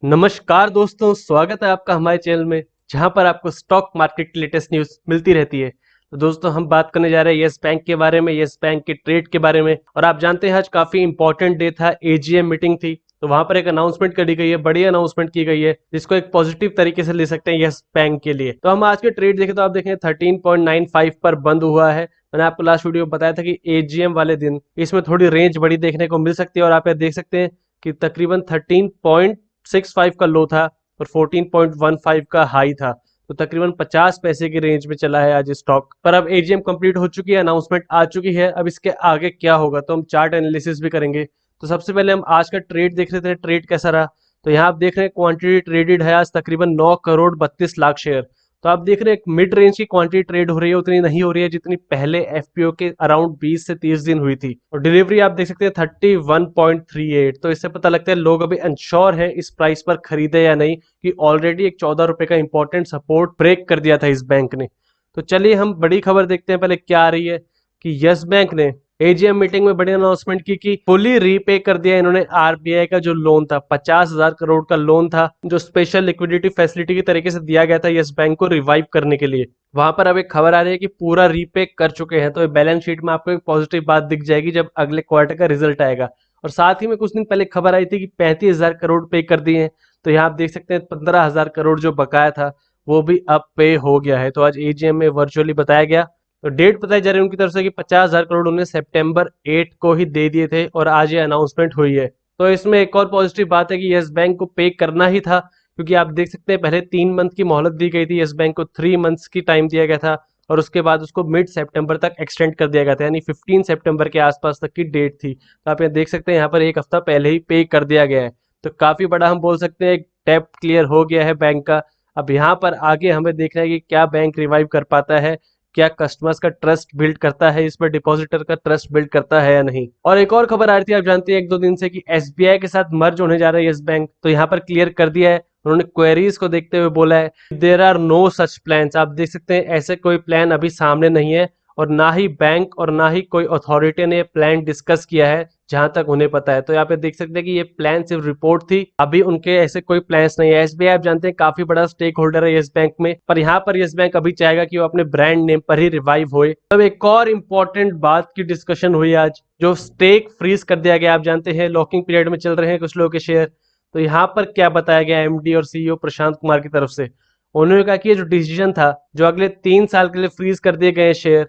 नमस्कार दोस्तों, स्वागत है आपका हमारे चैनल में जहां पर आपको स्टॉक मार्केट की लेटेस्ट न्यूज़ मिलती रहती है। तो दोस्तों हम बात करने जा रहे हैं यस बैंक के बारे में, यस बैंक के ट्रेड के बारे में। और आप जानते हैं आज काफी इंपॉर्टेंट डे था, एजीएम मीटिंग थी। तो वहां पर एक अनाउंसमेंट करी गई है, बड़ी अनाउंसमेंट की गई है जिसको एक पॉजिटिव तरीके से ले सकते हैं यस बैंक के लिए। तो हम आज के ट्रेड देखें तो आप देखें 13.95 पर बंद हुआ है। मैंने आपको लास्ट वीडियो में बताया था कि एजीएम वाले दिन इसमें थोड़ी रेंज बड़ी देखने को मिल सकती है और आप यहाँ देख सकते हैं कि तकरीबन 13.65 का लो था और 14.15 का हाई था। तो तकरीबन 50 पैसे की रेंज में चला है आज स्टॉक। पर अब एजीएम कंप्लीट हो चुकी है, अनाउंसमेंट आ चुकी है। अब इसके आगे क्या होगा तो हम चार्ट एनालिसिस भी करेंगे। तो सबसे पहले हम आज का ट्रेड देख रहे थे, ट्रेड कैसा रहा। तो यहाँ आप देख रहे हैं क्वांटिटी ट्रेडेड है आज तकरीबन 9 करोड़ 32 लाख शेयर। तो आप देख रहे हैं एक मिड रेंज की क्वांटिटी ट्रेड हो रही है, उतनी नहीं हो रही है जितनी पहले एफपीओ के अराउंड 20 से 30 दिन हुई थी। और डिलीवरी आप देख सकते हैं 31.38। तो इससे पता लगता है लोग अभी अनश्योर है इस प्राइस पर खरीदे या नहीं, कि ऑलरेडी एक 14 रुपए का इंपॉर्टेंट सपोर्ट ब्रेक कर दिया था इस बैंक ने। तो चलिए हम बड़ी खबर देखते हैं पहले क्या आ रही है, कि यस बैंक ने एजीएम मीटिंग में बड़ी अनाउंसमेंट की कि फुली रीपे कर दिया इन्होंने आरबीआई का जो लोन था, 50,000 करोड़ का लोन था जो स्पेशल लिक्विडिटी फैसिलिटी की तरीके से दिया गया था यस बैंक को रिवाइव करने के लिए। वहां पर अब एक खबर आ रही है कि पूरा रीपे कर चुके हैं। तो बैलेंस शीट में आपको एक पॉजिटिव बात दिख जाएगी जब अगले क्वार्टर का रिजल्ट आएगा। और साथ ही में कुछ दिन पहले खबर आई थी कि 35,000 करोड़ पे कर दिए हैं। तो यहाँ आप देख सकते हैं 15,000 करोड़ जो बकाया था वो भी अब पे हो गया है। तो आज एजीएम में वर्चुअली बताया गया। तो डेट बताई जा रही है उनकी तरफ से कि 50,000 करोड़ उन्हें सितंबर 8 को ही दे दिए थे और आज ये अनाउंसमेंट हुई है। तो इसमें एक और पॉजिटिव बात है कि यस बैंक को पे करना ही था, क्योंकि आप देख सकते हैं पहले 3 मंथ की मोहलत दी गई थी, यस बैंक को 3 मंथ्स की टाइम दिया गया था और उसके बाद उसको मिड सितंबर तक एक्सटेंड कर दिया गया था, यानी 15 सितंबर के आसपास तक की डेट थी। तो आप यहाँ देख सकते हैं यहाँ पर एक हफ्ता पहले ही पे कर दिया गया है। तो काफी बड़ा हम बोल सकते हैं एक डेब्ट क्लियर हो गया है बैंक का। अब यहाँ पर आगे हमें देखना है कि क्या बैंक रिवाइव कर पाता है, क्या कस्टमर्स का ट्रस्ट बिल्ड करता है, इस पर डिपॉजिटर का ट्रस्ट बिल्ड करता है या नहीं। और एक और खबर आ रही थी आप जानते हैं 1-2 दिन से कि एसबीआई के साथ मर्ज होने जा रहा है यस बैंक। तो यहाँ पर क्लियर कर दिया है, उन्होंने क्वेरीज को देखते हुए बोला है there are no such plans. आप देख सकते हैं ऐसे कोई प्लान अभी सामने नहीं है और ना ही बैंक और ना ही कोई अथॉरिटी ने प्लान डिस्कस किया है जहां तक उन्हें पता है। तो यहाँ पे देख सकते हैं कि ये प्लान सिर्फ रिपोर्ट थी, अभी उनके ऐसे कोई प्लान्स नहीं है। एसबीआई आप जानते हैं काफी बड़ा स्टेक होल्डर है यस बैंक में, पर यहाँ पर यस बैंक अभी चाहेगा कि वो अपने ब्रांड नेम पर ही रिवाइव होए। तब एक और इम्पोर्टेंट बात की डिस्कशन हुई आज, जो स्टेक फ्रीज कर दिया गया। आप जानते हैं लॉकिंग पीरियड में चल रहे हैं कुछ लोगों के शेयर। तो यहाँ पर क्या बताया गया एमडी और सीईओ प्रशांत कुमार की तरफ से, उन्होंने कहा कि ये जो डिसीजन था, जो अगले 3 साल के लिए फ्रीज कर दिए गए शेयर,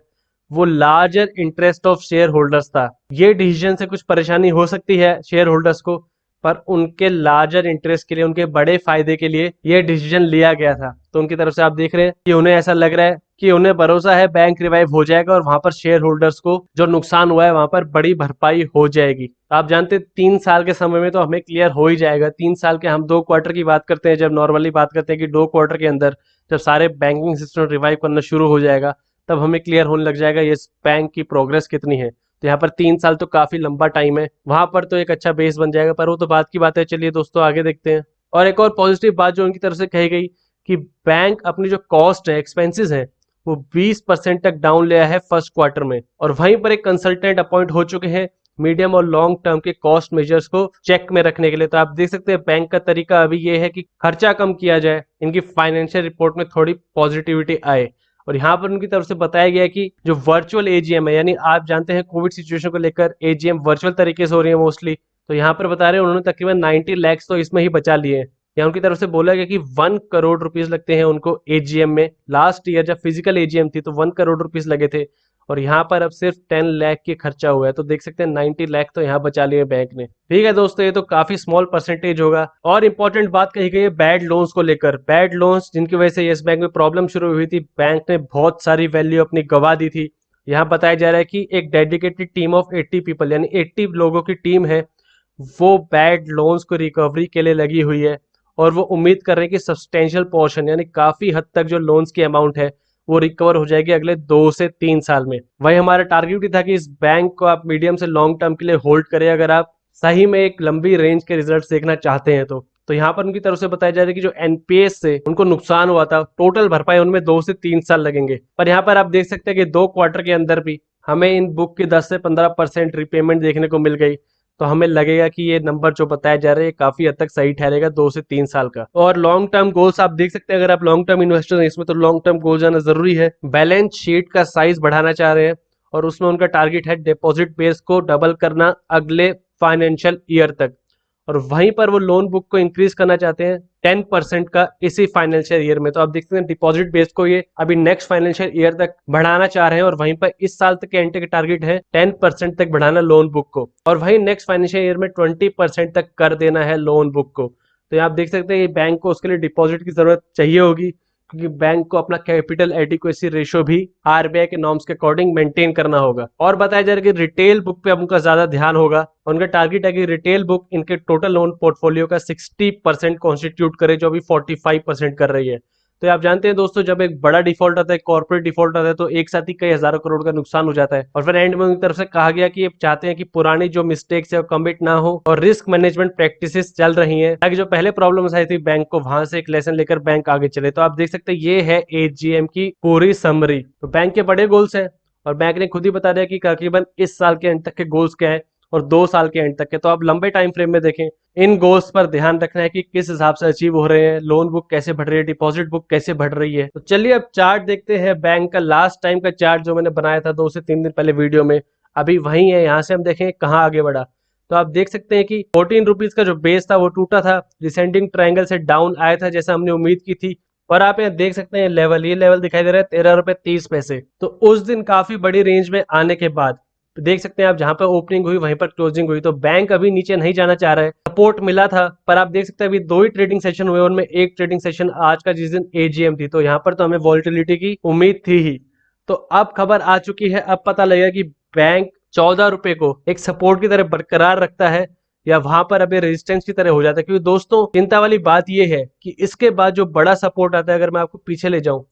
वो larger interest of share holders था। ये डिसीजन से कुछ परेशानी हो सकती है शेयर होल्डर्स को, पर उनके लार्जर इंटरेस्ट के लिए, उनके बड़े फायदे के लिए ये डिसीजन लिया गया था। तो उनकी तरफ से आप देख रहे हैं कि उन्हें ऐसा लग रहा है कि उन्हें भरोसा है बैंक रिवाइव हो जाएगा और वहां पर शेयर होल्डर्स को जो नुकसान हुआ है वहां पर बड़ी भरपाई हो जाएगी। आप जानते हैं 3 साल के समय में तो हमें क्लियर हो ही जाएगा। 3 साल के हम 2 क्वार्टर की बात करते हैं, जब नॉर्मली बात करते हैं कि 2 क्वार्टर के अंदर जब सारे बैंकिंग सिस्टम रिवाइव करना शुरू हो जाएगा तब हमें क्लियर होने लग जाएगा ये बैंक की प्रोग्रेस कितनी है। तो यहाँ पर 3 साल तो काफी लंबा टाइम है, वहां पर तो एक अच्छा बेस बन जाएगा, पर वो तो बात की बात है। चलिए दोस्तों आगे देखते हैं। और एक और पॉजिटिव बात जो उनकी तरफ से कही गई कि बैंक अपनी जो कॉस्ट है, एक्सपेंसेस है, वो 20% तक डाउन ले आया है फर्स्ट क्वार्टर में। और वहीं पर एक कंसल्टेंट अपॉइंट हो चुके हैं मीडियम और लॉन्ग टर्म के कॉस्ट मेजर्स को चेक में रखने के लिए। तो आप देख सकते हैं बैंक का तरीका अभी ये है कि खर्चा कम किया जाए, इनकी फाइनेंशियल रिपोर्ट में थोड़ी पॉजिटिविटी आए। और यहाँ पर उनकी तरफ से बताया गया कि जो वर्चुअल एजीएम है, यानी आप जानते हैं कोविड सिचुएशन को लेकर एजीएम वर्चुअल तरीके से हो रही है मोस्टली। तो यहाँ पर बता रहे हैं उन्होंने तकरीबन 90 लाख तो इसमें ही बचा लिए हैं। या उनकी तरफ से बोला गया कि 1 करोड़ रुपीज लगते हैं उनको एजीएम में। लास्ट ईयर जब फिजिकल एजीएम थी तो 1 करोड़ रुपीज लगे थे और यहाँ पर अब सिर्फ 10 लाख की खर्चा हुआ है। तो देख सकते हैं 90 लाख तो यहाँ बचा लिए बैंक ने। ठीक है दोस्तों, ये तो काफी स्मॉल परसेंटेज होगा। और इंपॉर्टेंट बात कही गई है बैड लोन्स को लेकर। बैड लोन्स जिनकी वजह से यस बैंक में प्रॉब्लम शुरू हुई थी, बैंक ने बहुत सारी वैल्यू अपनी गवा दी थी। यहाँ बताया जा रहा है कि एक डेडिकेटेड टीम ऑफ 80 पीपल, यानी 80 लोगों की टीम है, वो बैड लोन्स को रिकवरी के लिए लगी हुई है। और वो उम्मीद कर रहे हैं कि सब्सटेंशियल पोर्शन, यानी काफी हद तक जो लोन्स की अमाउंट है वो रिकवर हो जाएगी अगले 2 से 3 साल में। वही हमारा टारगेट भी था कि इस बैंक को आप मीडियम से लॉन्ग टर्म के लिए होल्ड करें, अगर आप सही में एक लंबी रेंज के रिजल्ट देखना चाहते हैं तो यहाँ पर उनकी तरफ से बताया जा रहा है कि जो एनपीएस से उनको नुकसान हुआ था, टोटल भरपाई उनमें 2 से 3 साल लगेंगे। पर यहाँ पर आप देख सकते हैं कि 2 क्वार्टर के अंदर भी हमें इन बुक की 10 से 15% रिपेमेंट देखने को मिल गई। तो हमें लगेगा कि ये नंबर जो बताया जा रहा है काफी हद तक सही ठहरेगा 2 से 3 साल का। और लॉन्ग टर्म गोल्स आप देख सकते हैं, अगर आप लॉन्ग टर्म इन्वेस्टर हैं इसमें तो लॉन्ग टर्म गोल जाना जरूरी है। बैलेंस शीट का साइज बढ़ाना चाह रहे हैं और उसमें उनका टारगेट है डिपॉजिट बेस को डबल करना अगले फाइनेंशियल ईयर तक, और वहीं पर वो लोन बुक को इंक्रीज करना चाहते हैं 10% का इसी फाइनेंशियल ईयर में। तो आप देखते हैं डिपॉजिट बेस को ये अभी नेक्स्ट फाइनेंशियल ईयर तक बढ़ाना चाह रहे हैं, और वहीं पर इस साल तक के एंड का टारगेट है 10% तक बढ़ाना लोन बुक को, और वहीं नेक्स्ट फाइनेंशियल ईयर में 20% तक कर देना है लोन बुक को। तो आप देख सकते हैं ये बैंक को उसके लिए डिपॉजिट की जरूरत चाहिए होगी, क्योंकि बैंक को अपना कैपिटल एडिक्वेसी रेशियो भी आरबीआई के नॉर्म्स के अकॉर्डिंग मेंटेन करना होगा। और बताया जा रहा है कि रिटेल बुक पे उनका ज्यादा ध्यान होगा। उनका टारगेट है कि रिटेल बुक इनके टोटल लोन पोर्टफोलियो का 60% कॉन्स्टिट्यूट करे, जो अभी 45% कर रही है। तो आप जानते हैं दोस्तों, जब एक बड़ा डिफॉल्ट आता है, कॉर्पोरेट डिफॉल्ट आता है, तो एक साथ ही कई हजारों करोड़ का नुकसान हो जाता है। और फिर एंड में उनकी तरफ से कहा गया कि ये चाहते हैं कि पुरानी जो मिस्टेक्स है वो कमिट ना हो और रिस्क मैनेजमेंट प्रैक्टिसेस चल रही हैं, ताकि जो पहले प्रॉब्लम्स आई थी बैंक को, वहां से एक लेसन लेकर बैंक आगे चले। तो आप देख सकते हैं ये है एजीएम की पूरी समरी। तो बैंक के बड़े गोल्स हैं और बैंक ने खुद ही बता दिया कि तकरीबन इस साल के एंड तक के गोल्स क्या है और 2 साल के एंड तक के। तो आप लंबे टाइम फ्रेम में देखें, इन गोल्स पर ध्यान रखना है कि किस हिसाब से अचीव हो रहे हैं, लोन बुक कैसे बढ़ रही है, डिपॉजिट बुक कैसे बढ़ रही है। तो चलिए अब चार्ट देखते हैं बैंक का। लास्ट टाइम का चार्ट जो मैंने बनाया था 2 से 3 दिन पहले वीडियो में, अभी वही है। यहाँ से हम देखें कहाँ आगे बढ़ा। तो आप देख सकते हैं कि 14 रुपीज का जो बेस था वो टूटा था, डिसेंडिंग ट्रायंगल से डाउन आया था जैसा हमने उम्मीद की थी। और आप यहाँ देख सकते हैं लेवल, ये लेवल दिखाई दे रहा है 13 रुपए 30 पैसे। तो उस दिन काफी बड़ी रेंज में आने के बाद देख सकते हैं आप, जहां पर ओपनिंग हुई वहीं पर क्लोजिंग हुई, तो बैंक अभी नीचे नहीं जाना चाह रहा है। सपोर्ट मिला था, पर आप देख सकते हैं अभी 2 ही ट्रेडिंग सेशन हुए, उनमें एक ट्रेडिंग सेशन आज का जिस दिन एजीएम थी, तो यहाँ पर तो हमें वॉलिटिलिटी की उम्मीद थी ही। तो अब खबर आ चुकी है, अब पता लगेगा कि बैंक 14 रुपए को एक सपोर्ट की तरह बरकरार रखता है या वहां पर अभी रेजिस्टेंस की तरह हो जाता है। क्योंकि दोस्तों चिंता वाली बात यह है कि इसके बाद जो बड़ा सपोर्ट आता है, अगर मैं आपको पीछे ले जाऊं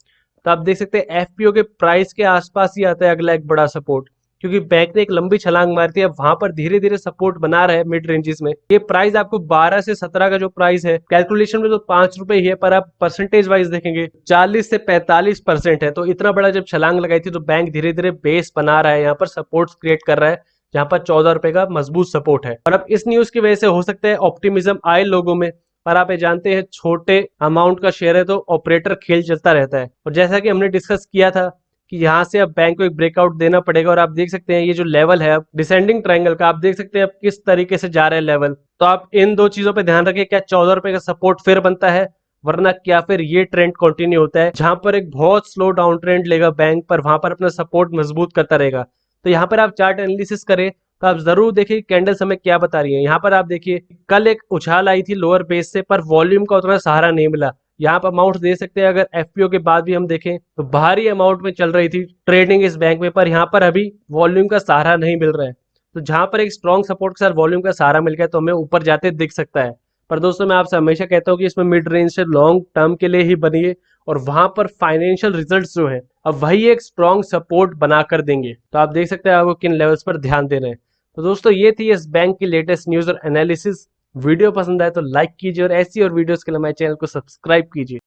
तो आप देख सकते हैं एफपीओ के प्राइस के आसपास ही आता है अगला एक बड़ा सपोर्ट, क्योंकि बैंक ने एक लंबी छलांग मारती है, वहां पर धीरे धीरे सपोर्ट बना रहा है मिड रेंजेस में। ये प्राइस आपको 12 से 17 का जो प्राइस है कैलकुलेशन में तो 5 रुपए ही है, पर आप परसेंटेज वाइज देखेंगे 40 से 45% है। तो इतना बड़ा जब छलांग लगाई थी तो बैंक धीरे धीरे बेस बना रहा है, यहाँ पर सपोर्ट क्रिएट कर रहा है, जहां पर 14 रुपए का मजबूत सपोर्ट है। और अब इस न्यूज की वजह से हो सकता है ऑप्टिमिज्म आए लोगों में, पर आप ये जानते हैं छोटे अमाउंट का शेयर है तो ऑपरेटर खेल चलता रहता है। और जैसा कि हमने डिस्कस किया था कि यहाँ से अब बैंक को एक ब्रेकआउट देना पड़ेगा, और आप देख सकते हैं ये जो लेवल है अब डिसेंडिंग ट्रायंगल का, आप देख सकते हैं अब किस तरीके से जा रहा है लेवल। तो आप इन 2 चीजों पे ध्यान रखिए, क्या 14 रुपए का सपोर्ट फिर बनता है, वरना क्या फिर ये ट्रेंड कंटिन्यू होता है जहां पर एक बहुत स्लो डाउन ट्रेंड लेगा बैंक पर, वहां पर अपना सपोर्ट मजबूत करता रहेगा। तो यहाँ पर आप चार्ट एनालिसिस करें तो आप जरूर देखिए कैंडल्स हमें क्या बता रही है। यहाँ पर आप देखिए कल एक उछाल आई थी लोअर बेस से, पर वॉल्यूम का उतना सहारा नहीं मिला। यहाँ पर अमाउंट दे सकते हैं, अगर एफपीओ के बाद भी हम देखें तो भारी अमाउंट में चल रही थी ट्रेडिंग इस बैंक में, पर यहाँ पर अभी वॉल्यूम का सहारा नहीं मिल रहा है। तो जहां पर एक स्ट्रॉन्ग सपोर्ट के साथ वॉल्यूम का सहारा मिल गया तो हमें ऊपर जाते दिख सकता है। पर दोस्तों मैं आपसे हमेशा कहता हूँ कि इसमें मिड रेंज से लॉन्ग टर्म के लिए ही बनिए, और वहां पर फाइनेंशियल रिजल्ट्स जो है अब वही एक स्ट्रॉन्ग सपोर्ट बनाकर देंगे। तो आप देख सकते हैं आपको किन लेवल्स पर ध्यान देना है। तो दोस्तों ये थी इस बैंक की लेटेस्ट न्यूज और एनालिसिस। वीडियो पसंद आए तो लाइक कीजिए और ऐसी और वीडियोस के लिए हमारे चैनल को सब्सक्राइब कीजिए।